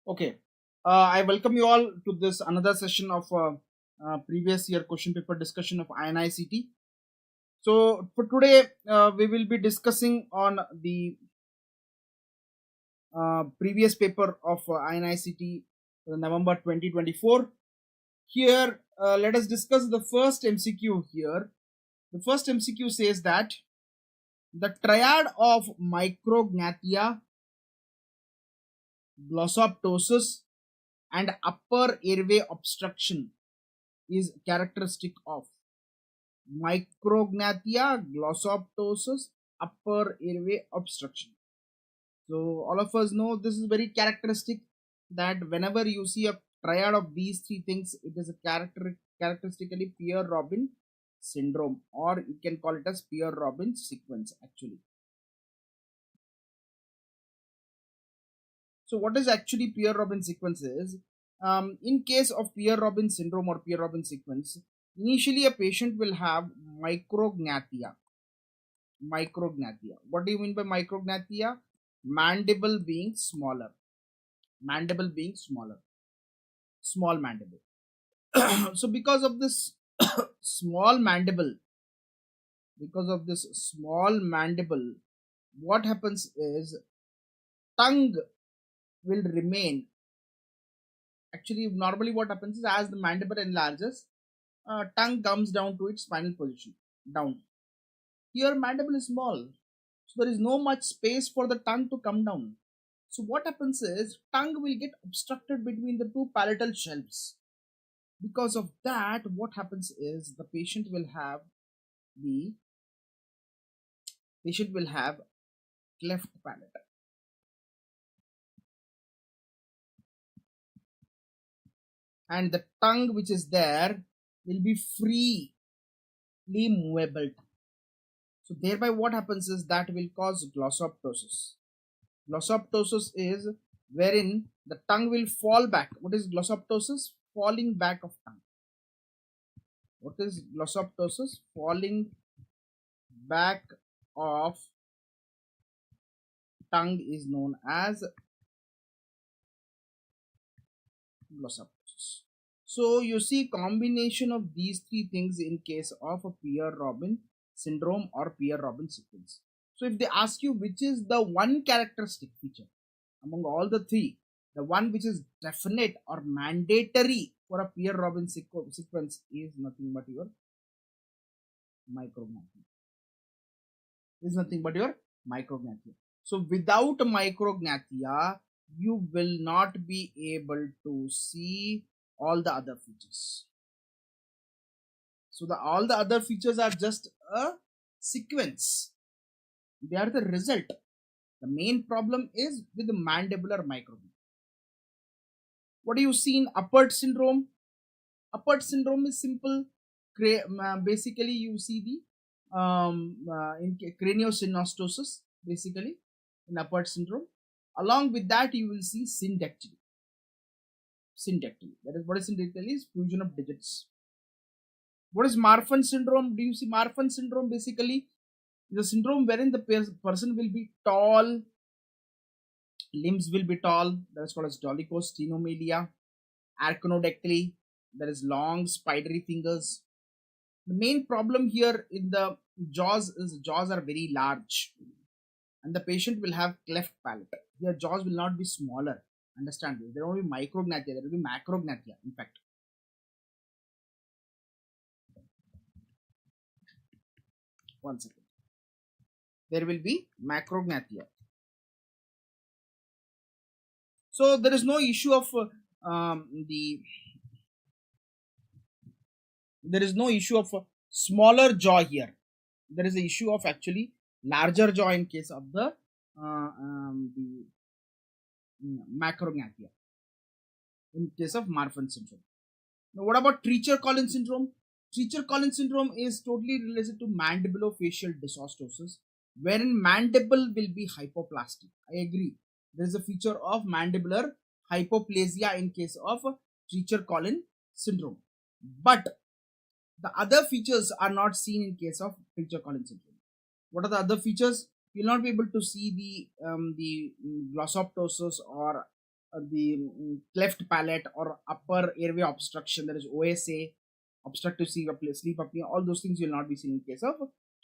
Okay. I welcome you all to this another session of previous year question paper discussion of INICET. So for today, we will be discussing on the previous paper of INICET November 2024. Here, let us discuss the first MCQ here. The first MCQ says that the triad of micrognathia, glossoptosis, and upper airway obstruction is characteristic of micrognathia, glossoptosis, upper airway obstruction. So all of us know this is very characteristic that whenever you see a triad of these three things, it is a characteristically Pierre-Robin syndrome, or you can call it as Pierre-Robin sequence actually. So what is actually Pierre-Robin sequence is, in case of Pierre-Robin syndrome or Pierre-Robin sequence, initially a patient will have micrognathia. What do you mean by micrognathia? Mandible being smaller. Small mandible. So because of this small mandible, what happens is tongue will remain. Actually, normally what happens is as the mandible enlarges, tongue comes down to its final position, down. Here mandible is small, so there is no much space for the tongue to come down. So what happens is tongue will get obstructed between the two palatal shelves. Because of that, what happens is the patient will have cleft palate. And the tongue which is there will be freely movable. So thereby what happens is that will cause glossoptosis. Glossoptosis is wherein the tongue will fall back. What is glossoptosis? Falling back of tongue. What is glossoptosis? Falling back of tongue is known as glossoptosis. So you see combination of these three things in case of a Pierre-Robin syndrome or Pierre-Robin sequence. So if they ask you which is the one characteristic feature among all the three, the one which is definite or mandatory for a Pierre-Robin sequence is nothing but your micrognathia. So without micrognathia, you will not be able to see all the other features. So all the other features are just a sequence. They are the result. The main problem is with the mandibular micrognathia. What do you see in Apert syndrome? Apert syndrome is simple. Basically, you see the in craniosynostosis, basically in Apert syndrome. Along with that, you will see syndactyly. That is what is syndactyly is fusion of digits. What is Marfan syndrome? Do you see Marfan syndrome? Basically, the syndrome wherein the person will be tall, limbs will be tall. That is called as dolichostenomelia. Arachnodactyly. That is long, spidery fingers. The main problem here in the jaws is jaws are very large, and the patient will have cleft palate. Their jaws will not be smaller. Understand? There will be micrognathia. There will be macrognathia. In fact. One second. There will be macrognathia. So there is no issue of there is no issue of smaller jaw here. There is an issue of actually larger jaw in case of the macrognathia. In case of Marfan syndrome. Now, what about Treacher-Collins syndrome? Treacher-Collins syndrome is totally related to mandibulofacial dysostosis, wherein mandible will be hypoplastic. I agree. There is a feature of mandibular hypoplasia in case of Treacher-Collins syndrome. But the other features are not seen in case of Treacher-Collins syndrome. What are the other features? You will not be able to see the glossoptosis or the cleft palate or upper airway obstruction, that is OSA, obstructive sleep apnea, all those things you will not be seen in case of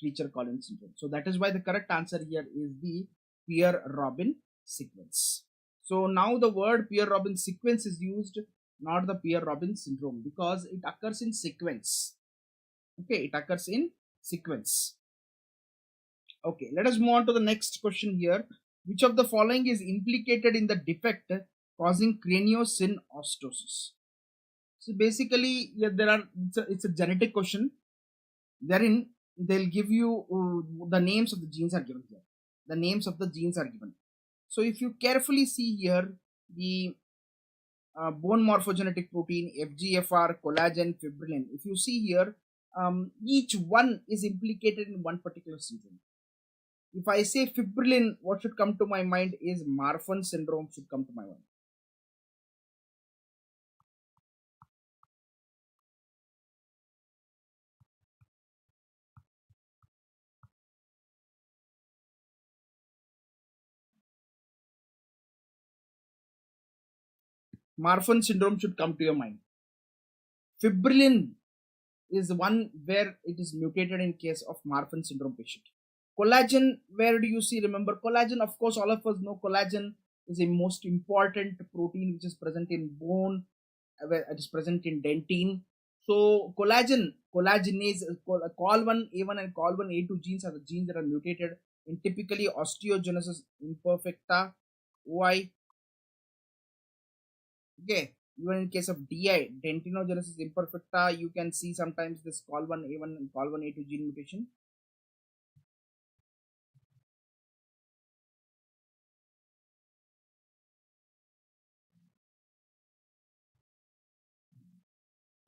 Treacher-Collins syndrome. So that is why the correct answer here is the Pierre-Robin sequence. So now the word Pierre-Robin sequence is used, not the Pierre-Robin syndrome, because it occurs in sequence. Okay, it occurs in sequence. Okay, let us move on to the next question here. Which of the following is implicated in the defect causing craniosynostosis? So basically, yeah, it's a genetic question. Therein, they'll give you the names of the genes are given here. The names of the genes are given. So if you carefully see here, the bone morphogenetic protein, FGFR, collagen, fibrillin. If you see here, each one is implicated in one particular syndrome. If I say fibrillin, what should come to my mind is Marfan syndrome should come to my mind. Marfan syndrome should come to your mind. Fibrillin is the one where it is mutated in case of Marfan syndrome patient. Collagen, where do you see? Remember, collagen, of course, all of us know collagen is a most important protein which is present in bone, where it is present in dentine. So collagenase, Col1A1 and Col1A2 genes are the genes that are mutated in typically osteogenesis imperfecta, OI. Okay, even in case of DI, dentinogenesis imperfecta, you can see sometimes this Col1A1 and Col1A2 gene mutation.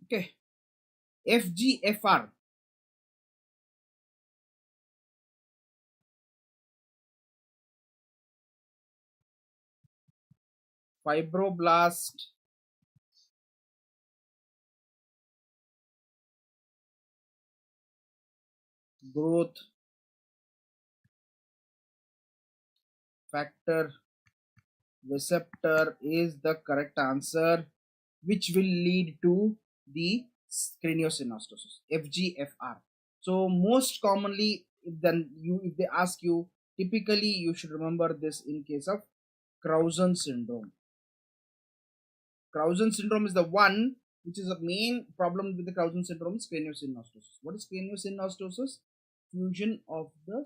Okay, FGFR. Fibroblast growth factor receptor is the correct answer, which will lead to the craniosynostosis, FGFR. So most commonly, if they ask you, typically you should remember this in case of Crouzon syndrome. Crouzon syndrome is the one which is the main problem with the Crouzon syndrome is craniosynostosis. What is craniosynostosis? Fusion of the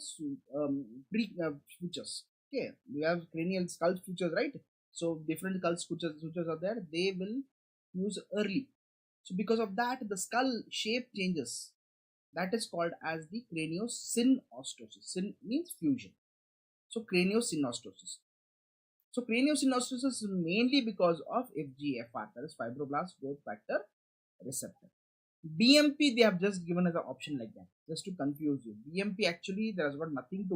sutures. Okay, we have cranial skull sutures, right? So different skull sutures are there. They will fuse early. So because of that, the skull shape changes. That is called as the craniosynostosis. Syn means fusion. So craniosynostosis. So craniosynostosis is mainly because of FGFR, that is fibroblast growth factor receptor. BMP they have just given as an option like that, just to confuse you. BMP actually there has got nothing to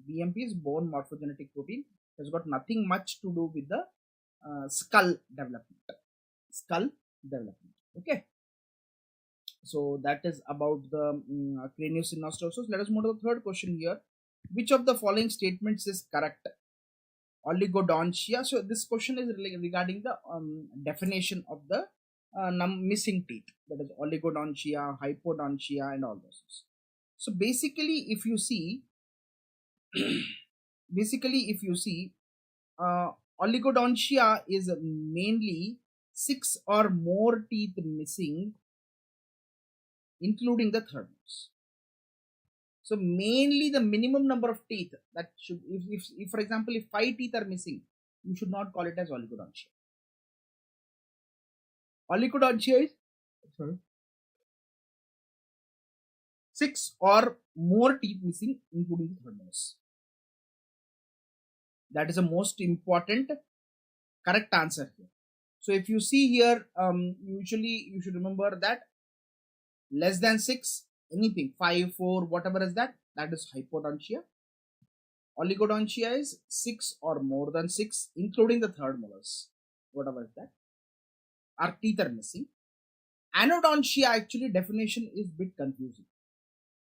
BMP is bone morphogenetic protein. It has got nothing much to do with the skull development. Skull development. Okay. So that is about the craniosynostosis. Let us move to the third question here. Which of the following statements is correct? Oligodontia. So this question is regarding the definition of the missing teeth, that is oligodontia, hypodontia, and all those. So basically, if you see, oligodontia is mainly 6 or more teeth missing, including the third nose. So mainly the minimum number of teeth that should, if for example, if 5 teeth are missing, you should not call it as oligodontia. Oligodontia is 6 or more teeth missing, including the third nose. That is the most important correct answer here. So if you see here, usually you should remember that less than 6, anything 5, 4, whatever is that is hypodontia. Oligodontia is 6 or more than 6, including the third molars, whatever is that. Our teeth are missing. Anodontia actually definition is bit confusing.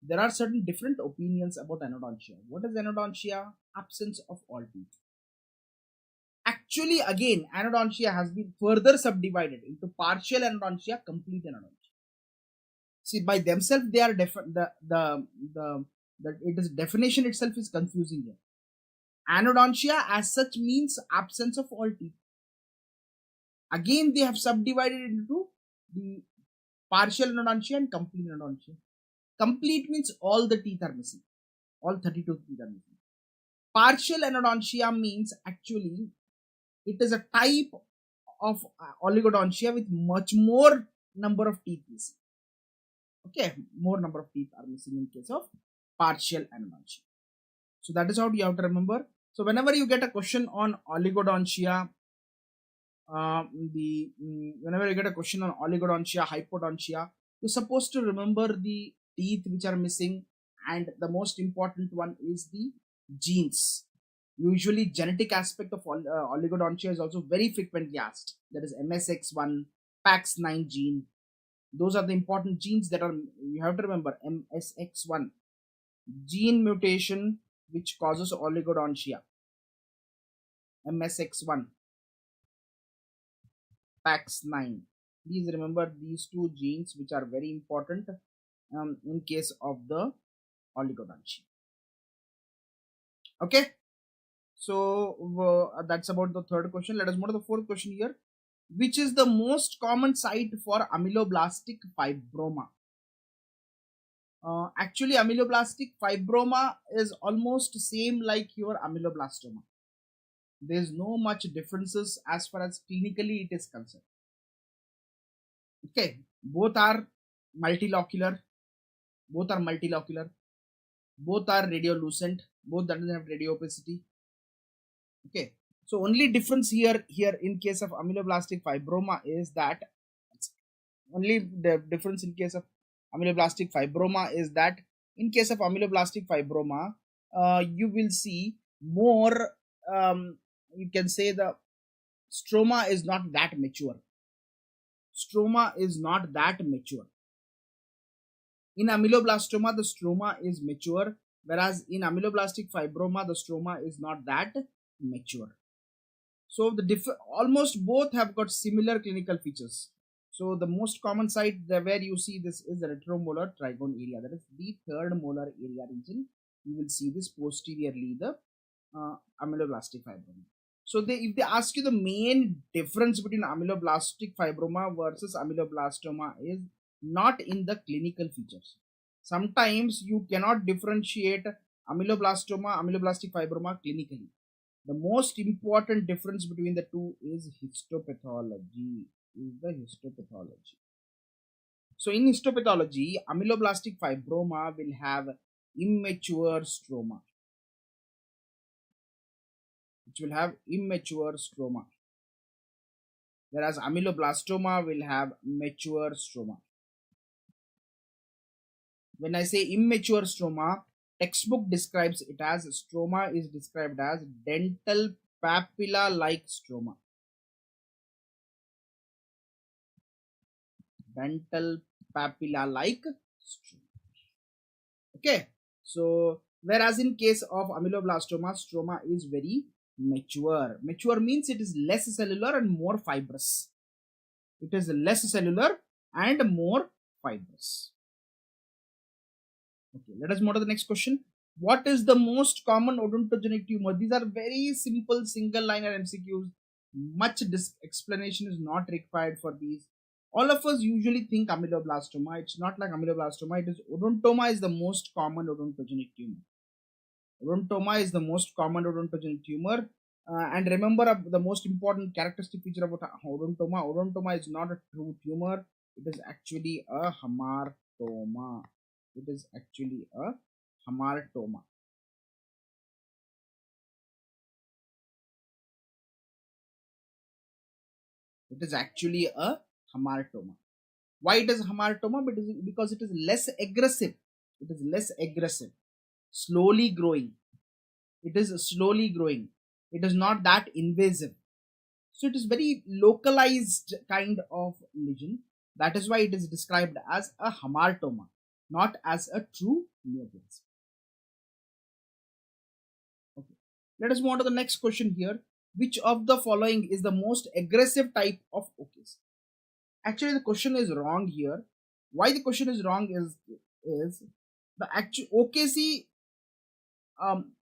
There are certain different opinions about anodontia. What is anodontia? Absence of all teeth. Actually, again, anodontia has been further subdivided into partial anodontia, complete anodontia. See, by themselves, they are the it is definition itself is confusing here. Anodontia as such means absence of all teeth. Again, they have subdivided into the partial anodontia and complete anodontia. Complete means all the teeth are missing. All 32 teeth are missing. Partial anodontia means actually it is a type of oligodontia with much more number of teeth missing. Okay, more number of teeth are missing in case of partial anodontia. So that is how you have to remember. So whenever you get a question on oligodontia, whenever you get a question on oligodontia, hypodontia, you're supposed to remember the teeth which are missing, and the most important one is the genes. Usually genetic aspect of oligodontia is also very frequently asked. That is MSX1, PAX9 gene. Those are the important genes that are, you have to remember, MSX1, gene mutation which causes oligodontia. MSX1, PAX9. Please remember these two genes which are very important in case of the oligodontia. Okay, so that's about the third question. Let us move to the fourth question here. Which is the most common site for ameloblast fibroma? Actually, ameloblast fibroma is almost same like your ameloblastoma. There is no much differences as far as clinically it is concerned. Okay, both are multilocular, both are radiolucent, both doesn't have radiopacity. Okay, so only difference here in case of ameloblast fibroma is that only the difference in case of ameloblast fibroma is that in case of ameloblast fibroma, you will see more. You can say the stroma is not that mature. Stroma is not that mature. In ameloblastoma, the stroma is mature, whereas in ameloblast fibroma, the stroma is not that mature. So the almost both have got similar clinical features. So the most common site where you see this is the retromolar trigone area. That is the third molar area region. You will see this posteriorly, the ameloblast fibroma. So if they ask you the main difference between ameloblast fibroma versus ameloblastoma is not in the clinical features. Sometimes you cannot differentiate ameloblast fibroma clinically. The most important difference between the two is histopathology. So in histopathology, ameloblast fibroma will have immature stroma. Whereas ameloblastoma will have mature stroma. When I say immature stroma, textbook describes it as stroma is described as dental papilla-like stroma. Dental papilla-like stroma. Okay, so whereas in case of ameloblastoma, stroma is very mature. Mature means it is less cellular and more fibrous. It is less cellular and more fibrous. Okay, let us move to the next question. What is the most common odontogenic tumor? These are very simple single liner MCQs. Much explanation is not required for these. All of us usually think ameloblastoma. It's not like ameloblastoma. It is odontoma is the most common odontogenic tumor. Odontoma is the most common odontogenic tumor. And remember the most important characteristic feature about odontoma. Odontoma is not a true tumor. It is actually a hamartoma. It is actually a hamartoma. It is actually a hamartoma. Why it is hamartoma? Because it is less aggressive. It is less aggressive. Slowly growing. It is slowly growing. It is not that invasive. So it is very localized kind of lesion. That is why it is described as a hamartoma, not as a true neoplasm. Okay. Let us move on to the next question here. which of the following is the most aggressive type of OKC? Actually, the question is wrong here. Why the question is wrong is the actual OKC.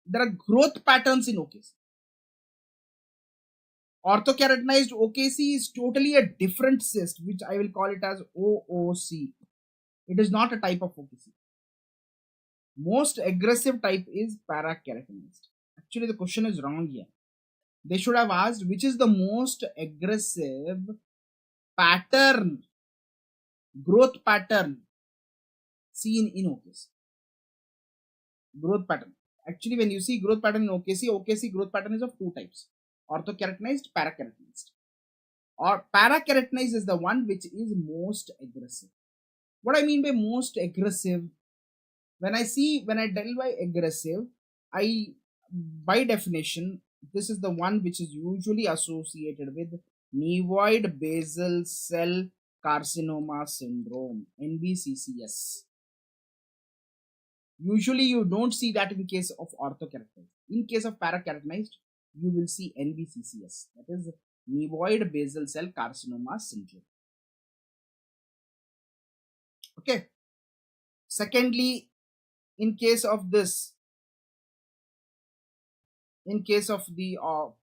There are growth patterns in OKC. Orthokeratinized OKC is totally a different cyst, which I will call it as OOC. It is not a type of OKC. Most aggressive type is parakeratinized. Actually, the question is wrong here. They should have asked which is the most aggressive pattern, growth pattern seen in OKC. Growth pattern. Actually, when you see growth pattern in OKC growth pattern is of two types: orthokeratinized, parakeratinized. Or parakeratinized is the one which is most aggressive. What I mean by most aggressive, when I tell by aggressive, I by definition this is the one which is usually associated with nevoid basal cell carcinoma syndrome, NBCCS. Usually you don't see that in case of orthokeratinized. In case of parakeratinized, you will see NBCCS, that is nevoid basal cell carcinoma syndrome. Okay. Secondly, in case of the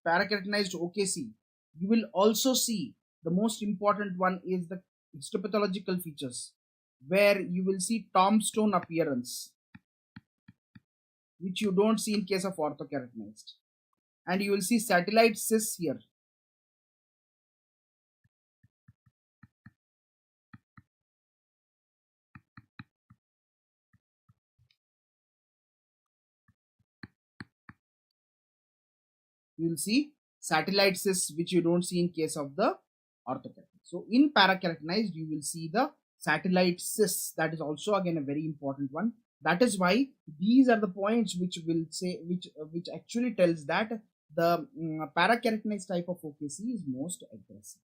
parakeratinized OKC, you will also see the most important one is the histopathological features, where you will see tombstone appearance, which you don't see in case of orthokeratinized, and you will see satellite cysts here. You will see satellite cysts, which you don't see in case of the orthokeratinized. So in parakeratinized, you will see the satellite cysts. That is also again a very important one. That is why these are the points which will say which actually tells that the parakeratinized type of OKC is most aggressive.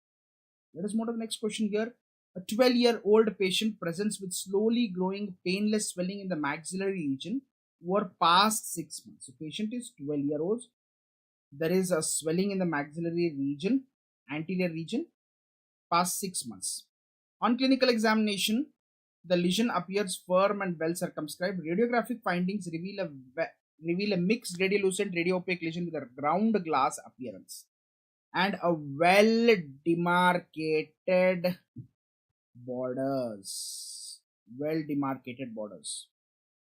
Let us move to the next question here. A 12-year-old patient presents with slowly growing painless swelling in the maxillary region over past 6 months. So patient is 12 years old. There is a swelling in the maxillary region, anterior region, past 6 months. On clinical examination, the lesion appears firm and well circumscribed. Radiographic findings reveal a mixed radiolucent radiopaque lesion with a ground glass appearance and a well demarcated borders.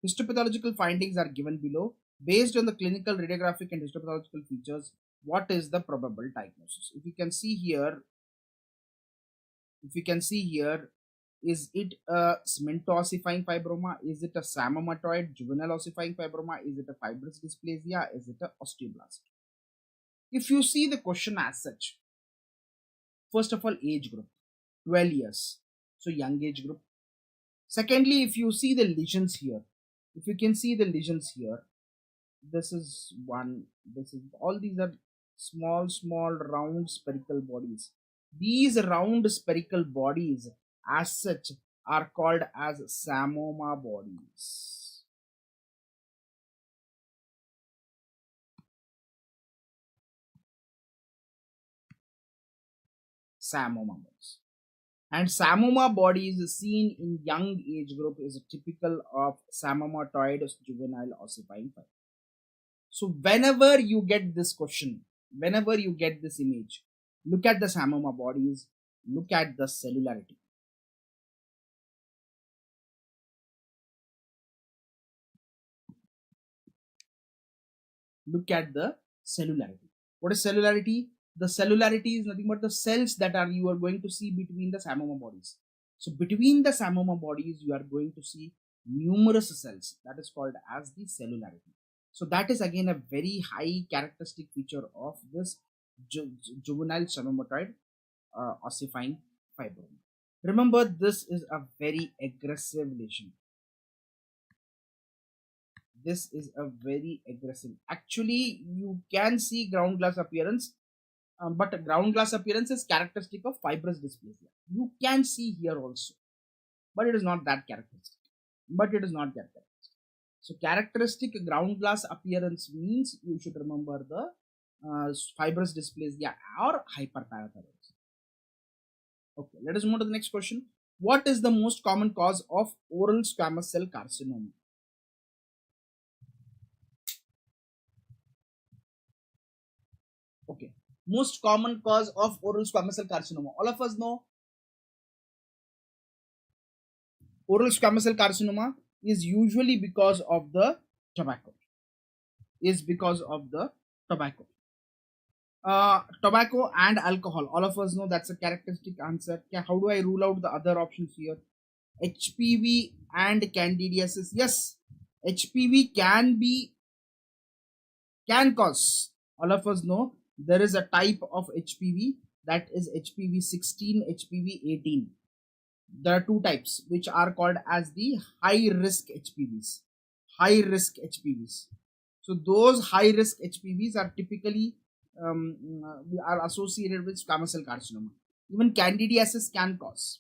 Histopathological findings are given below. Based on the clinical, radiographic, and histopathological features, what is the probable diagnosis? If you can see here, is it a cemento-ossifying fibroma? Is it a psammomatoid juvenile ossifying fibroma? Is it a fibrous dysplasia? Is it a osteoblast? If you see the question as such, first of all, age group, 12 years, so young age group. Secondly, if you see the lesions here, if you can see the lesions here, this is one, this is, all these are small round spherical bodies. These round spherical bodies as such are called as psammoma bodies. And psammoma bodies seen in young age group is typical of psammomatoid juvenile ossifying fiber. So whenever you get this question, whenever you get this image, look at the psammoma bodies, look at the cellularity. Look at the cellularity. What is cellularity? The cellularity is nothing but the cells that you are going to see between the psammoma bodies. So between the psammoma bodies, you are going to see numerous cells. That is called as the cellularity. So that is again a very high characteristic feature of this juvenile psammomatoid ossifying fibroma. Remember, this is a very aggressive lesion. This is a very aggressive. Actually, you can see ground glass appearance, but ground glass appearance is characteristic of fibrous dysplasia. You can see here also, but it is not that characteristic. So characteristic ground glass appearance means you should remember the fibrous dysplasia or hyperparathyroidism. Okay, let us move to the next question. What is the most common cause of oral squamous cell carcinoma? Okay, most common cause of oral squamous cell carcinoma. All of us know oral squamous cell carcinoma is usually because of the tobacco. Is because of the tobacco. Tobacco and alcohol. All of us know that's a characteristic answer. How do I rule out the other options here? HPV and candidiasis. Yes, HPV can cause. All of us know there is a type of HPV, that is HPV 16, HPV 18. There are two types which are called as the high risk HPVs. High risk HPVs. So those high risk HPVs are typically are associated with squamous cell carcinoma. Even candidiasis can cause.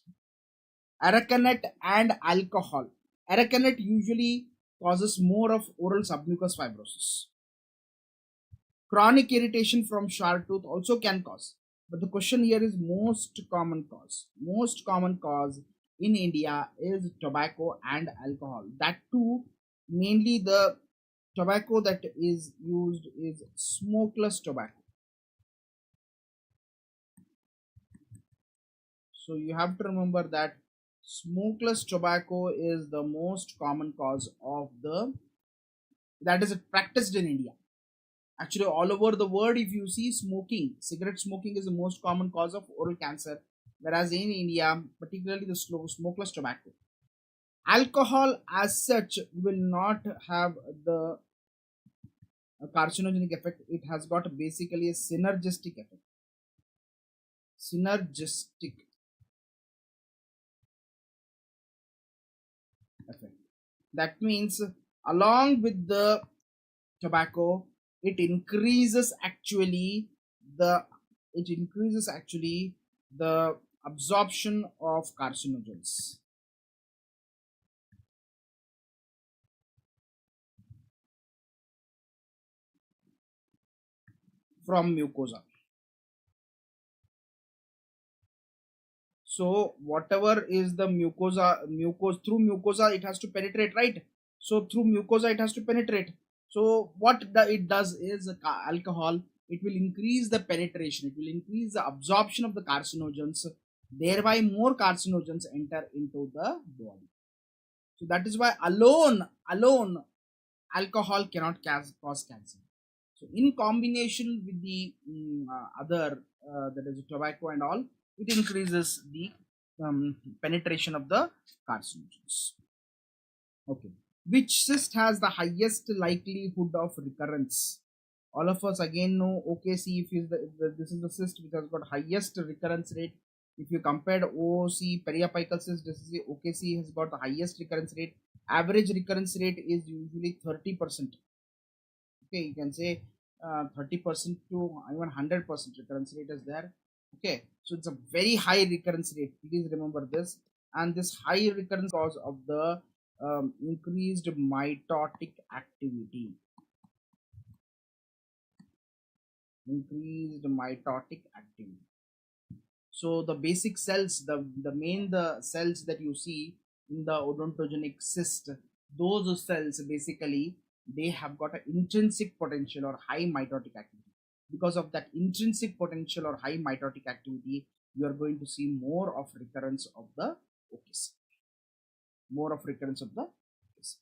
Araconate and alcohol. Araconate usually causes more of oral submucous fibrosis. Chronic irritation from sharp tooth also can cause. But the question here is most common cause. Most common cause in India is tobacco and alcohol. That too, mainly the tobacco that is used is smokeless tobacco. So you have to remember that smokeless tobacco is the most common cause of that is practiced in India. Actually, all over the world, if you see smoking, cigarette smoking is the most common cause of oral cancer, whereas in India, particularly the smokeless tobacco. Alcohol as such will not have the carcinogenic effect. It has got basically a synergistic effect. Synergistic effect. That means along with the tobacco, it increases actually the absorption of carcinogens from mucosa. So whatever is the mucosa through mucosa it has to penetrate, right? So through mucosa it has to penetrate. So what it does is alcohol, it will increase the penetration, it will increase the absorption of the carcinogens, thereby more carcinogens enter into the body. So that is why alone alcohol cannot cause cancer. So in combination with the other that is tobacco and all, it increases the penetration of the carcinogens. Okay, which cyst has the highest likelihood of recurrence? All of us again know OKC. If this is the cyst which has got highest recurrence rate. If you compared OC periapical cyst, this is the OKC has got the highest recurrence rate. Average recurrence rate is usually 30%. Okay, you can say 30% to even 100% recurrence rate is there. Okay, so it's a very high recurrence rate. Please remember this. And this high recurrence cause of the increased mitotic activity. Increased mitotic activity. So the basic cells, the cells that you see in the odontogenic cyst, those cells basically they have got an intrinsic potential or high mitotic activity. Because of that intrinsic potential or high mitotic activity, you are going to see more of recurrence of the OKC. More of recurrence of the OKC.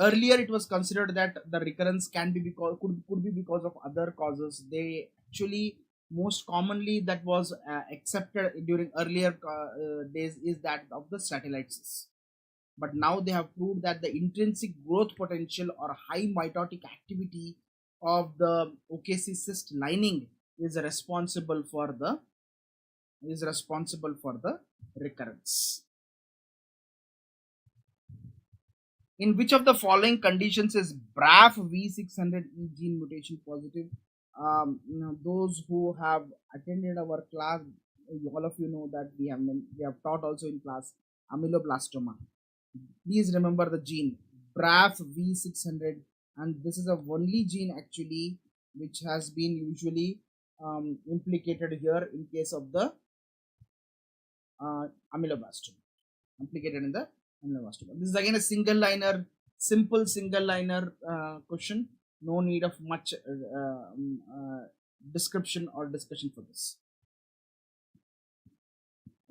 Earlier, it was considered that the recurrence can be could be because of other causes. They actually most commonly that was accepted during earlier days is that of the satellite cysts. But now they have proved that the intrinsic growth potential or high mitotic activity of the OKC cyst lining is responsible for the recurrence. In which of the following conditions is BRAF V600E gene mutation positive? Those who have attended our class, all of you know that we have taught also in class amyloblastoma. Please remember the gene BRAF V600, and this is the only gene actually which has been usually implicated here in case of the amyloblastoma, implicated in the amyloblastoma. This is again a single liner, simple single liner question. No need of much description or discussion for this.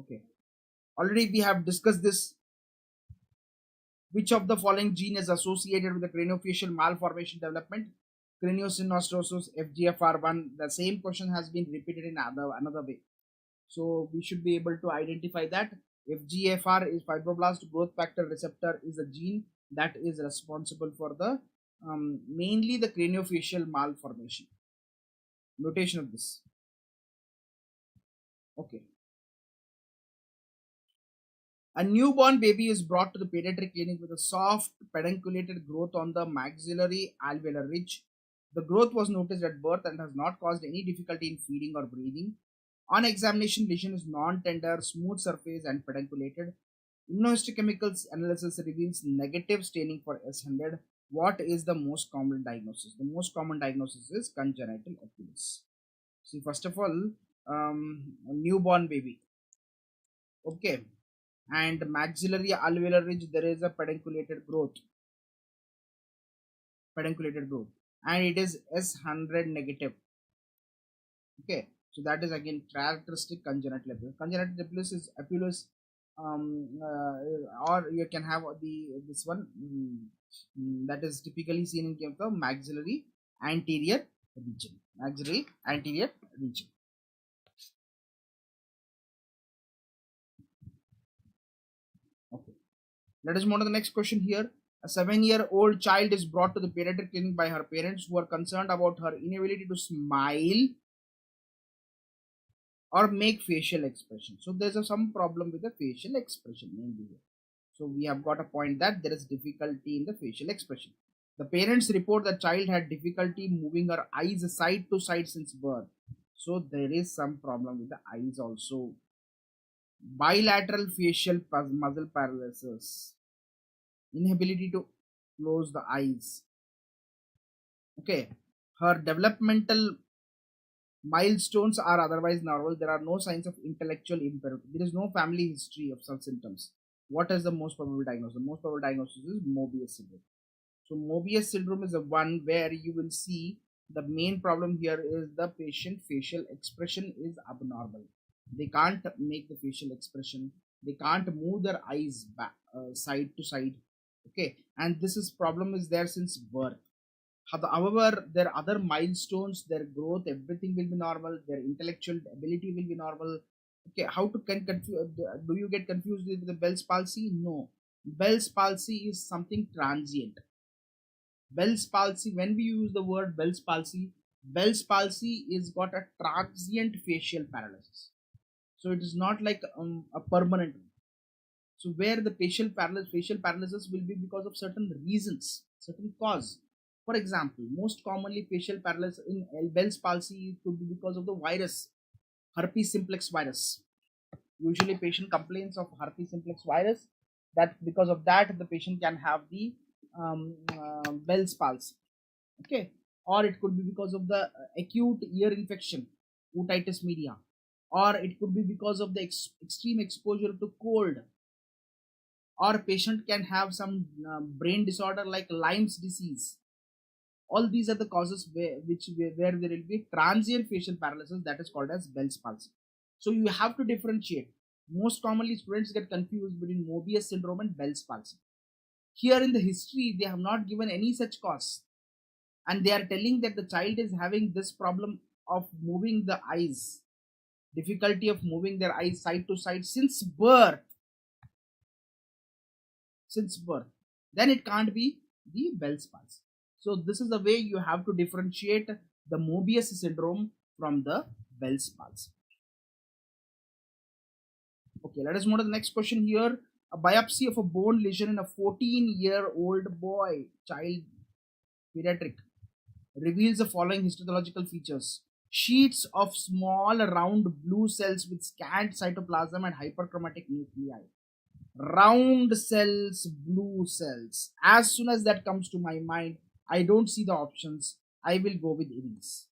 Okay, already we have discussed this. Which of the following gene is associated with the craniofacial malformation development? Craniosynostosis, FGFR1. The same question has been repeated in another way. So we should be able to identify that FGFR is fibroblast growth factor receptor, is a gene that is responsible for the mainly the craniofacial malformation. Notation of this. Okay. A newborn baby is brought to the pediatric clinic with a soft pedunculated growth on the maxillary alveolar ridge. The growth was noticed at birth and has not caused any difficulty in feeding or breathing. On examination, lesion is non-tender, smooth surface and pedunculated. Immunohistochemicals analysis reveals negative staining for S100. What is the most common diagnosis? The most common diagnosis is congenital oculis. See, first of all, a newborn baby. Okay. And maxillary alveolar ridge, there is a pedunculated growth, and it is S100 negative. Okay, so that is again characteristic congenital epilepsy. Congenital epilepsy is epilepsy, or you can have this one that is typically seen in case of maxillary anterior region. Maxillary anterior region. Okay, let us move on to the next question here. A 7-year-old child is brought to the pediatric clinic by her parents who are concerned about her inability to smile or make facial expression. So there's some problem with the facial expression mainly here. So we have got a point that there is difficulty in the facial expression. The parents report the child had difficulty moving her eyes side to side since birth. So there is some problem with the eyes also. Bilateral facial muscle paralysis, inability to close the eyes. Okay, her developmental milestones are otherwise normal. There are no signs of intellectual impairment. There is no family history of such symptoms. What is the most probable diagnosis? The most probable diagnosis is Mobius syndrome. So Mobius syndrome is the one where you will see the main problem here is the patient facial expression is abnormal. They can't make the facial expression. They can't move their eyes back side to side. Okay, and this is problem is there since birth. However, their other milestones, their growth, everything will be normal. Their intellectual ability will be normal. Okay, how to do you get confused with the Bell's palsy? No, Bell's palsy is something transient. Bell's palsy, when we use the word Bell's palsy is got a transient facial paralysis. So it is not like a permanent one. So where the facial paralysis will be because of certain reasons, certain cause. For example, most commonly facial paralysis in Bell's palsy could be because of the virus, herpes simplex virus. Usually patient complains of herpes simplex virus, that because of that the patient can have the Bell's palsy. Okay, or it could be because of the acute ear infection, otitis media, or it could be because of the extreme exposure to cold, or patient can have some brain disorder like Lyme's disease. All these are the causes where there will be transient facial paralysis, that is called as Bell's palsy. So you have to differentiate. Most commonly students get confused between Mobius syndrome and Bell's palsy. Here in the history they have not given any such cause, and they are telling that the child is having this problem of moving the eyes, difficulty of moving their eyes side to side since birth. Then it can't be the Bell's palsy. So this is the way you have to differentiate the Mobius syndrome from the Bell's palsy. Okay, let us move to the next question here. A biopsy of a bone lesion in a 14-year-old boy, child, pediatric, reveals the following histological features. Sheets of small round blue cells with scant cytoplasm and hyperchromatic nuclei. round cells, blue cells. As soon as that comes to my mind, I don't see the options. I will go with Ewing's.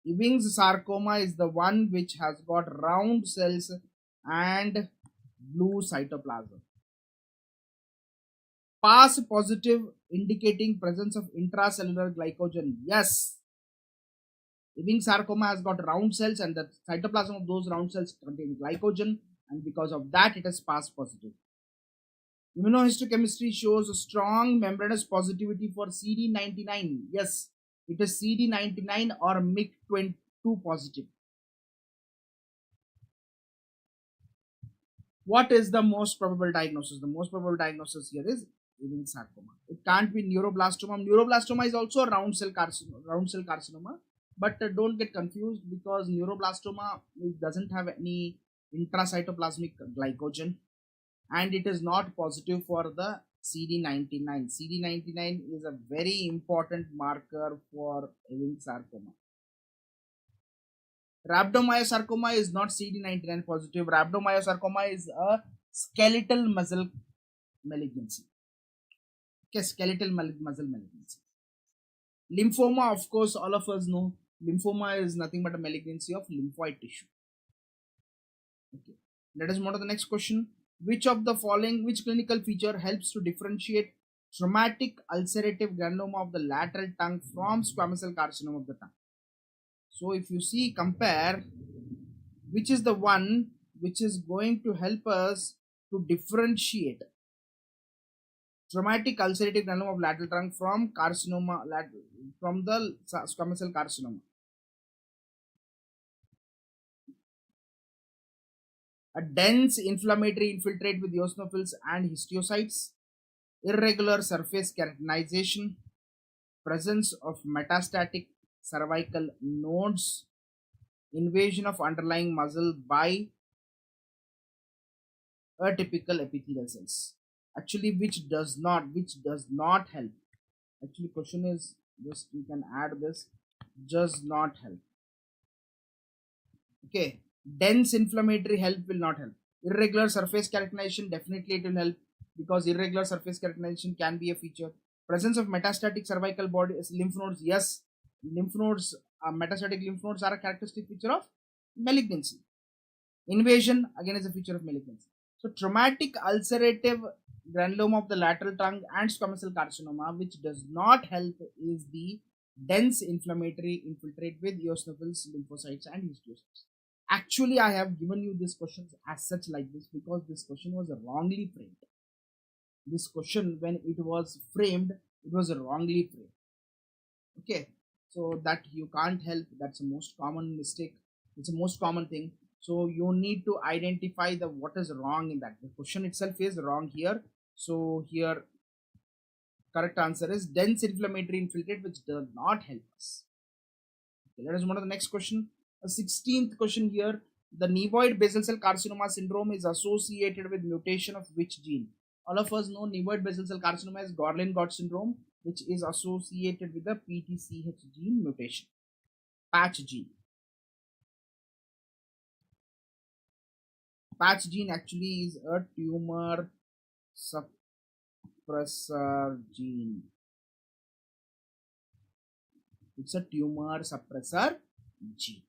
Ewing's sarcoma is the one which has got round cells and blue cytoplasm. Pass positive indicating presence of intracellular glycogen. Yes. Ewing sarcoma has got round cells and the cytoplasm of those round cells contain glycogen, and because of that it is pass positive. Immunohistochemistry shows a strong membranous positivity for CD99. Yes, it is CD99 or MIC22 positive. What is the most probable diagnosis? The most probable diagnosis here is Ewing sarcoma. It can't be neuroblastoma. Neuroblastoma is also a round cell carcinoma, but don't get confused, because neuroblastoma, it doesn't have any intracytoplasmic glycogen, and it is not positive for the CD99. CD99 is a very important marker for Ewing sarcoma. Rhabdomyosarcoma is not CD99 positive. Rhabdomyosarcoma is a skeletal muscle malignancy. Okay, skeletal muscle malignancy. Lymphoma, of course, all of us know. Lymphoma is nothing but a malignancy of lymphoid tissue. Okay, let us move to the next question. Which clinical feature helps to differentiate traumatic ulcerative granuloma of the lateral tongue from squamous cell carcinoma of the tongue? So if you see, compare which is the one which is going to help us to differentiate traumatic ulcerative granuloma of lateral tongue from carcinoma, from the squamous cell carcinoma. A dense inflammatory infiltrate with eosinophils and histiocytes, irregular surface keratinization, presence of metastatic cervical nodes, invasion of underlying muscle by atypical epithelial cells. Actually, which does not help. Actually, question is just, you can add this, does not help. Okay, dense inflammatory help will not help. Irregular surface keratinization, definitely it will help, because irregular surface keratinization can be a feature. Presence of metastatic cervical body lymph nodes, yes, lymph nodes, metastatic lymph nodes are a characteristic feature of malignancy. Invasion again is a feature of malignancy. So traumatic ulcerative granuloma of the lateral tongue and squamous cell carcinoma, which does not help, is the dense inflammatory infiltrate with eosinophils, lymphocytes and histiocytes. Actually, I have given you this question as such like this because this question was wrongly framed. This question, when it was framed, it was wrongly framed. Okay, so that you can't help. That's the most common mistake. It's the most common thing. So you need to identify the what is wrong in that. The question itself is wrong here. So here, correct answer is dense inflammatory infiltrate, which does not help us. Okay, let us move to the next question. A 16th question here. The nevoid basal cell carcinoma syndrome is associated with mutation of which gene? All of us know nevoid basal cell carcinoma is Gorlin-Gott syndrome, which is associated with the PTCH gene mutation, patch gene. Patch gene actually is a tumor suppressor gene. It's a tumor suppressor gene.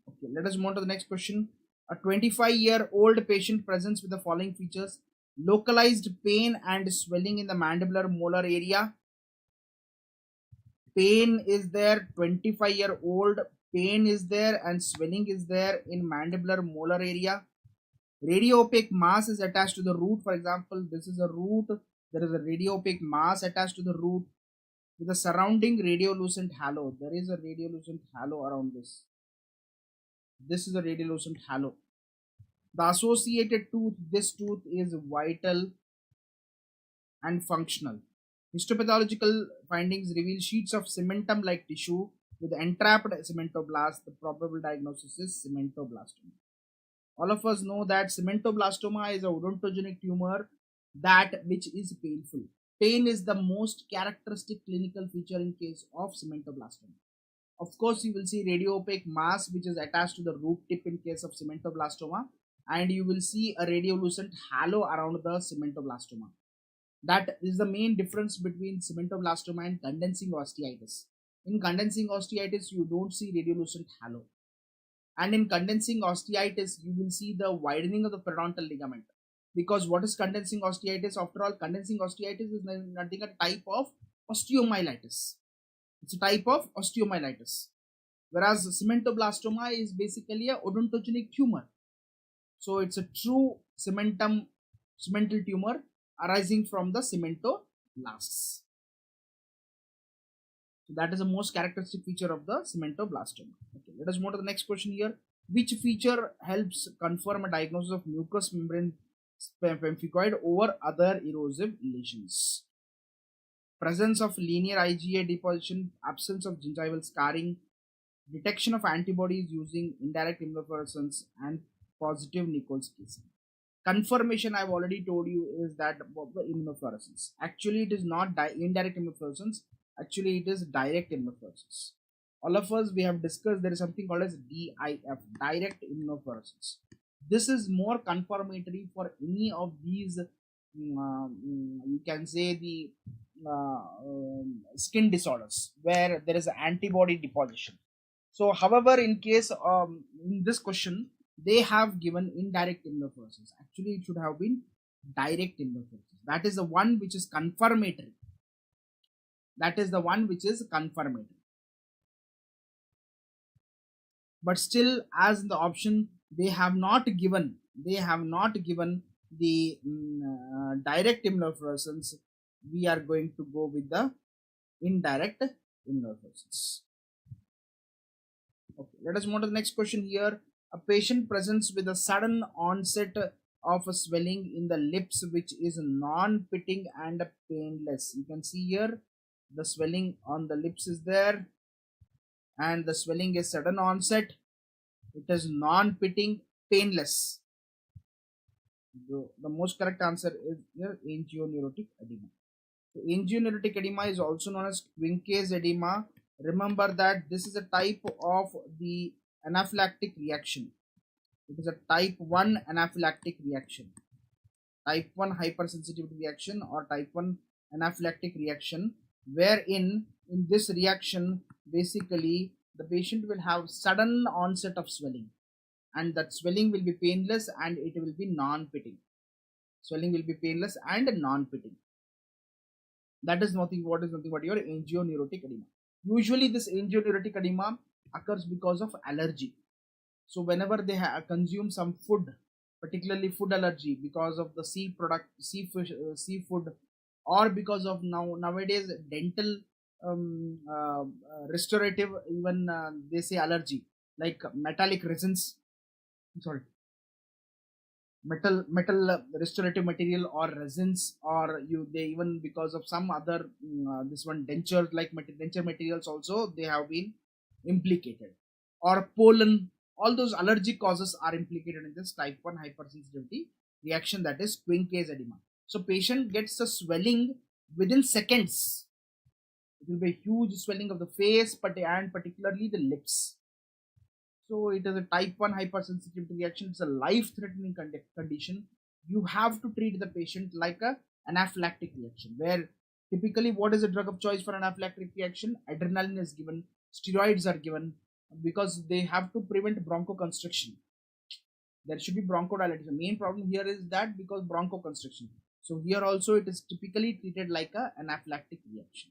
Okay, let us move on to the next question. A 25-year-old patient presents with the following features: localized pain and swelling in the mandibular molar area. Pain is there, 25-year-old, pain is there and swelling is there in mandibular molar area. Radiopaque mass is attached to the root. For example, this is a root. There is a radiopaque mass attached to the root with a surrounding radiolucent halo. There is a radiolucent halo around this. This is a radiolucent halo. The associated tooth, this tooth is vital and functional. Histopathological findings reveal sheets of cementum-like tissue with entrapped cementoblast. The probable diagnosis is cementoblastoma. All of us know that cementoblastoma is a odontogenic tumor that which is painful. Pain is the most characteristic clinical feature in case of cementoblastoma. Of course, you will see radiopaque mass which is attached to the root tip in case of cementoblastoma, and you will see a radiolucent halo around the cementoblastoma. That is the main difference between cementoblastoma and condensing osteitis. In condensing osteitis, you don't see radiolucent halo. And in condensing osteitis, you will see the widening of the periodontal ligament. Because what is condensing osteitis? After all, condensing osteitis is nothing a type of osteomyelitis. It's a type of osteomyelitis. Whereas cementoblastoma is basically a odontogenic tumor. So it's a true cemental tumor arising from the cementoblasts. So that is the most characteristic feature of the cementoblastoma. Okay, let us move to the next question here. Which feature helps confirm a diagnosis of mucous membrane pemphigoid over other erosive lesions? Presence of linear IgA deposition, absence of gingival scarring, detection of antibodies using indirect immunofluorescence, and positive Nichols casing. Confirmation, I've already told you, is that of the immunofluorescence. Actually, it is not indirect immunofluorescence. Actually, it is direct immunofluorescence. All of us, we have discussed there is something called as DIF, direct immunofluorescence. This is more confirmatory for any of these, you can say the skin disorders where there is antibody deposition. So, however, in case in this question, they have given indirect immunofluorescence. Actually, it should have been direct immunofluorescence. That is the one which is confirmatory. That is the one which is confirmatory. But still, as in the option, they have not given the direct immunofluorescence. We are going to go with the indirect immunofluorescence. Okay, let us move to the next question here. A patient presents with a sudden onset of a swelling in the lips which is non-pitting and painless. You can see here the swelling on the lips is there, and the swelling is sudden onset. It is non-pitting, painless. The most correct answer is here angioneurotic edema. So angioneurotic edema is also known as Quincke's edema. Remember that this is a type of the anaphylactic reaction. It is a type 1 anaphylactic reaction. Type 1 hypersensitivity reaction or type 1 anaphylactic reaction, wherein in this reaction basically the patient will have sudden onset of swelling, and that swelling will be painless and it will be non-pitting. Swelling will be painless and non-pitting. That is nothing but your angioneurotic edema. Usually this angioneurotic edema occurs because of allergy. So whenever they consume some food, particularly food allergy because of the seafood, or because of nowadays dental restorative, even they say allergy, like metallic resins, metal restorative material or resins, or they even because of some other this one denture like denture materials also they have been implicated, or pollen. All those allergic causes are implicated in this type 1 hypersensitivity reaction, that is Quincke's edema. So patient gets a swelling within seconds. It will be a huge swelling of the face and particularly the lips. So it is a type 1 hypersensitivity reaction. It's a life-threatening condition. You have to treat the patient like a anaphylactic reaction, where typically what is the drug of choice for anaphylactic reaction? Adrenaline is given, steroids are given, because they have to prevent bronchoconstriction. There should be bronchodilation. The main problem here is that because bronchoconstriction. So here also it is typically treated like a anaphylactic reaction.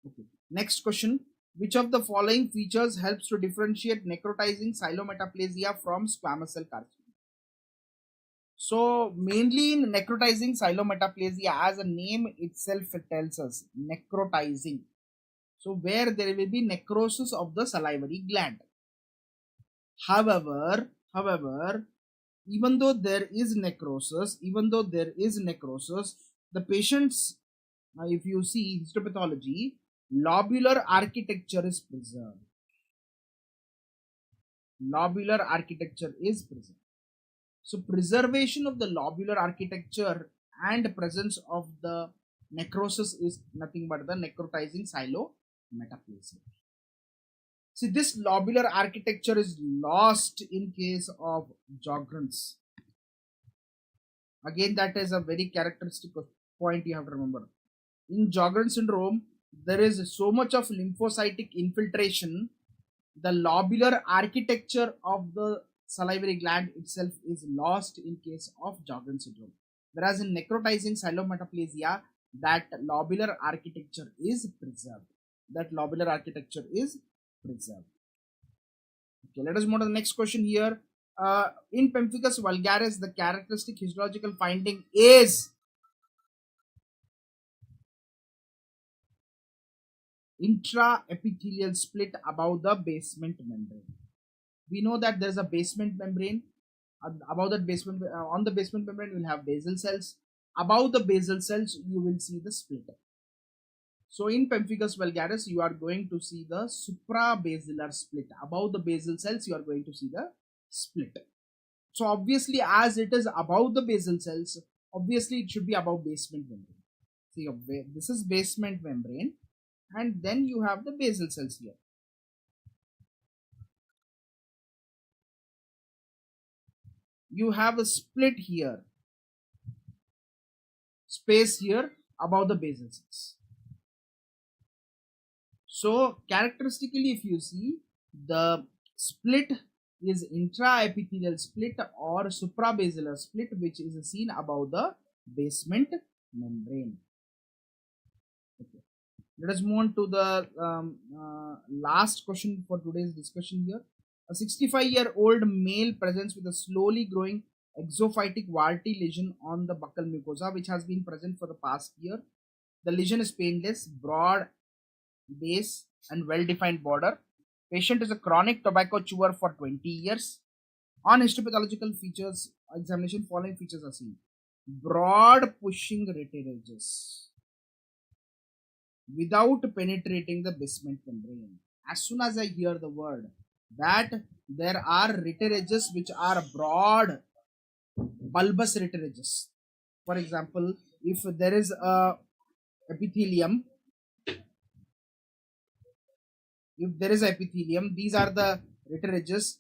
Okay. Next question. Which of the following features helps to differentiate necrotizing xylometaplasia from squamous cell carcinoma? So mainly in necrotizing xylometaplasia, as a name itself tells us, necrotizing. So where there will be necrosis of the salivary gland. However, even though there is necrosis, the patients, if you see histopathology, lobular architecture is preserved. So preservation of the lobular architecture and presence of the necrosis is nothing but the necrotizing xylometaplasia. See, this lobular architecture is lost in case of Sjogren's. Again, that is a very characteristic point you have to remember. In Sjogren's syndrome, there is so much of lymphocytic infiltration, the lobular architecture of the salivary gland itself is lost in case of Sjogren's syndrome. Whereas in necrotizing ciliometaplasia, that lobular architecture is preserved. That lobular architecture is preserved. Okay, let us move to the next question here. In Pemphigus vulgaris, the characteristic histological finding is intraepithelial split above the basement membrane. We know that there is a basement membrane. Above that basement, on the basement membrane, you will have basal cells. Above the basal cells, you will see the split. So in Pemphigus vulgaris, you are going to see the suprabasilar split. Above the basal cells, you are going to see the split. So obviously, as it is above the basal cells, obviously it should be above basement membrane. See, this is basement membrane, and then you have the basal cells here. You have a split here, space here above the basal cells. So characteristically, if you see, the split is intraepithelial split or suprabasilar split, which is seen above the basement membrane. Okay. Let us move on to the last question for today's discussion here. A 65-year-old male presents with a slowly growing exophytic warty lesion on the buccal mucosa, which has been present for the past year. The lesion is painless, broad base and well-defined border. Patient is a chronic tobacco chewer for 20 years. On histopathological features examination, following features are seen: broad pushing retiridges without penetrating the basement membrane. As soon as I hear the word that there are retiridges which are broad bulbous retiridges, for example, if there is a epithelium, these are the retiridges,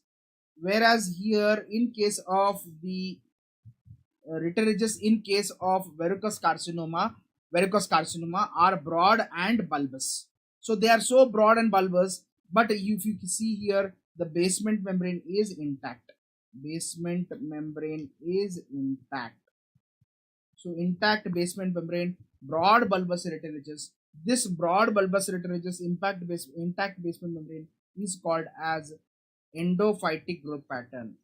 whereas here in case of the retiridges in case of verrucous carcinoma are broad and bulbous. So they are so broad and bulbous, but if you see here, the basement membrane is intact. Basement membrane is intact. So intact basement membrane, broad bulbous retiridges. This broad bulbous retiridges intact basement membrane is called as endophytic growth pattern.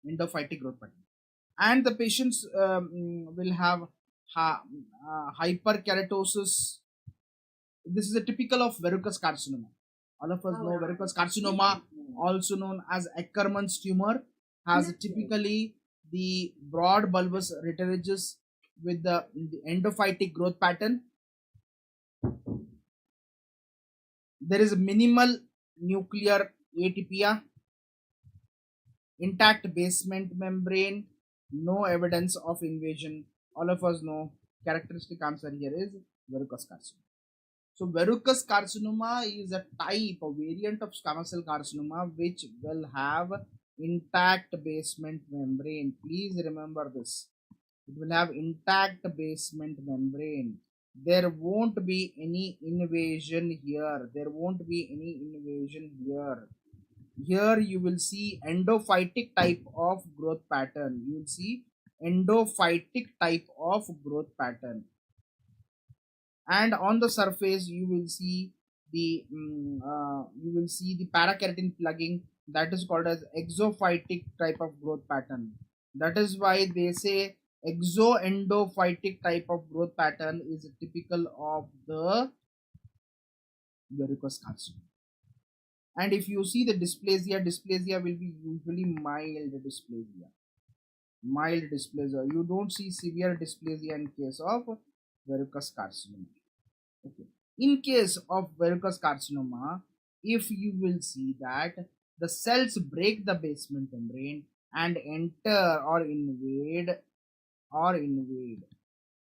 Endophytic growth pattern. And the patients will have hyperkeratosis. This is a typical of verrucous carcinoma. All of us know verrucous carcinoma, also known as Ackermann's tumor, has typically the broad bulbous retiridges with the endophytic growth pattern. There is a minimal nuclear atypia, intact basement membrane, no evidence of invasion. All of us know characteristic answer here is verrucous carcinoma. So verrucous carcinoma is a type, a variant of squamous cell carcinoma which will have intact basement membrane. Please remember this. It will have intact basement membrane. There won't be any invasion here. Here you will see endophytic type of growth pattern. You will see endophytic type of growth pattern. And on the surface you will see the parakeratin plugging, that is called as exophytic type of growth pattern. That is why they say exoendophytic type of growth pattern is typical of the verrucous carcinoma. And if you see the dysplasia will be usually mild dysplasia. You don't see severe dysplasia in case of verrucous carcinoma. Okay. In case of verrucous carcinoma, if you will see that the cells break the basement membrane and enter or invade.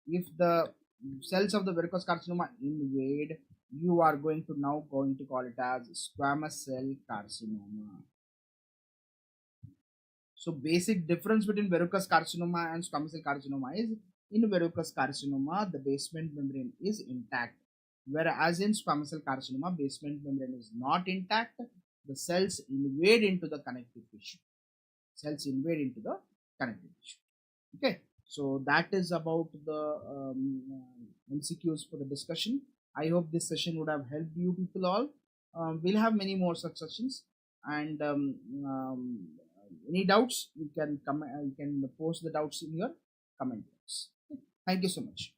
If the cells of the verrucous carcinoma invade, you are going to now call it as squamous cell carcinoma. So basic difference between verrucous carcinoma and squamous cell carcinoma is, in verrucous carcinoma the basement membrane is intact, whereas in squamous cell carcinoma basement membrane is not intact. The cells invade into the connective tissue. Okay, so that is about the MCQs for the discussion. I hope this session would have helped you people all. We'll have many more such sessions, and any doubts you can post the doubts in your comment box. Thank you so much.